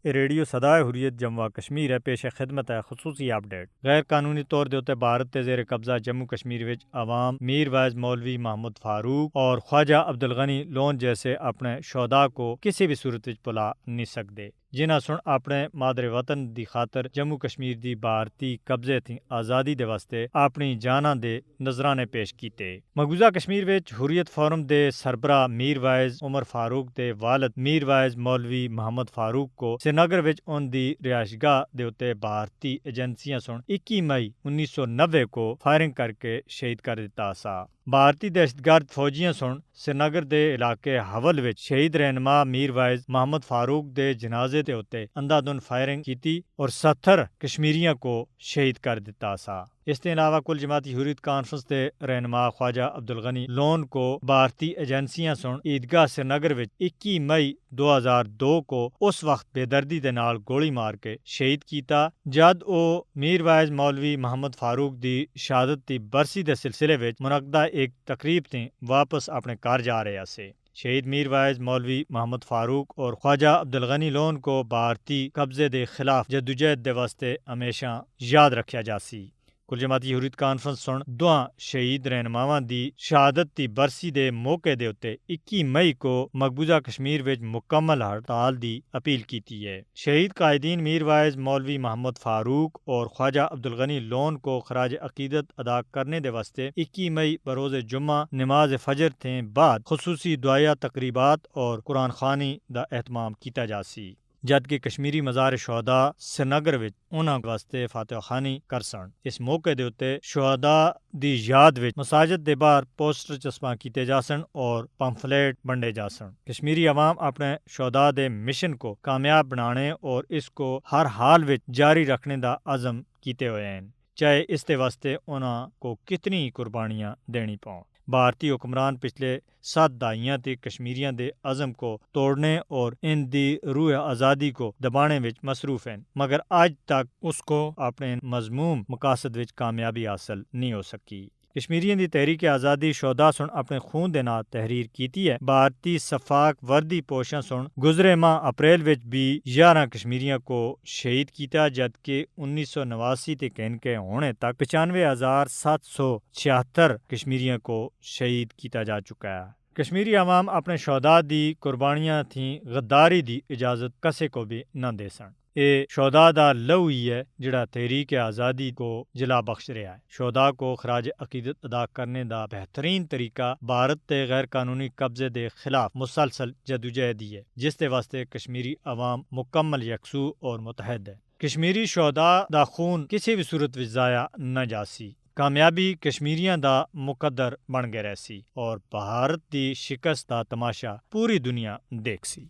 Radio صدائے حریت جموں کشمیر ہے پیش خدمت ہے خصوصی اپڈیٹ۔ غیر قانونی طور دے اتنے بھارت تے زیر قبضہ جموں کشمیر وچ عوام میر وائز مولوی محمد فاروق اور خواجہ عبدالغنی لون جیسے اپنے شہداء کو کسی بھی صورت وچ بھلا نہیں سکتے، جنہاں سن اپنے مادر وطن دی خاطر جموں کشمیر دی بھارتی قبضے تھی آزادی دے واسطے اپنی جاناں دے نذرانے پیش کیتے۔ مقبوضہ کشمیر وچ حریت فورم دے سربراہ میر وائز عمر فاروق دے والد میر وائز مولوی محمد فاروق کو سری نگر وچ ان دی رہائش گاہ دے اتے بھارتی ایجنسیاں سن 21 مئی 1990 کو فائرنگ کر کے شہید کر دیتا سا۔ بھارتی دہشت گرد فوجیاں سن سری نگر دے علاقے حول وچ شہید رہنما میر وائز محمد فاروق دے جنازے دے اتے اندھادھند فائرنگ کیتی اور 70 کشمیریاں کو شہید کر دیتا سا۔ اس کے علاوہ کل جماعتی حریت کانفرنس دے رہنما خواجہ عبدالغنی لون کو بھارتی ایجنسیاں سن عیدگاہ سری نگر وچ 21 مئی 2002 کو اس وقت بے دردی دے نال گولی مار کے شہید کیتا جد او میر وائز مولوی محمد فاروق دی شہادت دی برسی دے سلسلے وچ منعقدہ ایک تقریب تے واپس اپنے گھر جا رہے سے۔ شہید میر وائز مولوی محمد فاروق اور خواجہ عبدالغنی لون کو بھارتی قبضے دے خلاف جدوجہد دے واسطے ہمیشہ یاد رکھیا جاسی۔ کل جماعتی حریت کانفرنس سن دوواں شہید رہنماواں دی شہادت دی برسی دے موقع دے اتے 21 مئی کو مقبوضہ کشمیر وچ مکمل ہڑتال دی اپیل کیتی ہے۔ شہید قائدین میر وائز مولوی محمد فاروق اور خواجہ عبدالغنی لون کو خراج عقیدت ادا کرنے دے واسطے 21 مئی بروز جمعہ نماز فجر تھے بعد خصوصی دعائیہ تقریبات اور قرآن خوانی دا اہتمام کیتا جاسی، جبکہ کشمیری مزار شہداء سری نگر وچ انہاں واسطے فاتحہ خوانی کرسن۔ اس موقع دے اتے شہداء دی یاد وچ مساجد دے باہر پوسٹر چسپاں کیتے جاسن اور پمفلیٹ بنڈے جاسن۔ کشمیری عوام اپنے شہداء دے مشن کو کامیاب بنانے اور اس کو ہر حال وچ جاری رکھنے دا عزم کیتے ہوئے ہیں، چاہے اس دے واسطے انہاں کو کتنی قربانیاں دینی پاؤں۔ بھارتی حکمران پچھلے 7 دہائیاں تے کشمیریاں دے عزم کو توڑنے اور ان دی روح آزادی کو دبانے وچ مصروف ہیں، مگر آج تک اس کو اپنے مذموم مقاصد وچ کامیابی حاصل نہیں ہو سکی۔ کشمیریوں دی تحریک آزادی شہداء سن اپنے خون دے نال تحریر کیتی ہے۔ بھارتی شفاق وردی پوشاں سن گزرے ماہ اپریل وچ بھی 11 کشمیریوں کو شہید کیتا، جبکہ 1989 تے کینکے ہونے تک 95,776 کشمیریوں کو شہید کیتا جا چکا ہے۔ کشمیری عوام اپنے شہداء دی قربانیاں تھیں غداری دی اجازت کسے کو بھی نہ دے سن۔ اے شہداء دا لہو ہی ہے جڑا تحریک آزادی کو جلا بخش رہا ہے۔ شہداء کو خراج عقیدت ادا کرنے دا بہترین طریقہ بھارت تے غیر قانونی قبضے دے خلاف مسلسل جدوجہد ہے، جس دے واسطے کشمیری عوام مکمل یکسو اور متحد ہے۔ کشمیری شہداء دا خون کسی بھی صورت وچ ضائع نہ جاسی۔ کامیابی کشمیریاں دا مقدر بن گئے رہسی اور بھارت دی شکست دا تماشا پوری دنیا دیکھ سی۔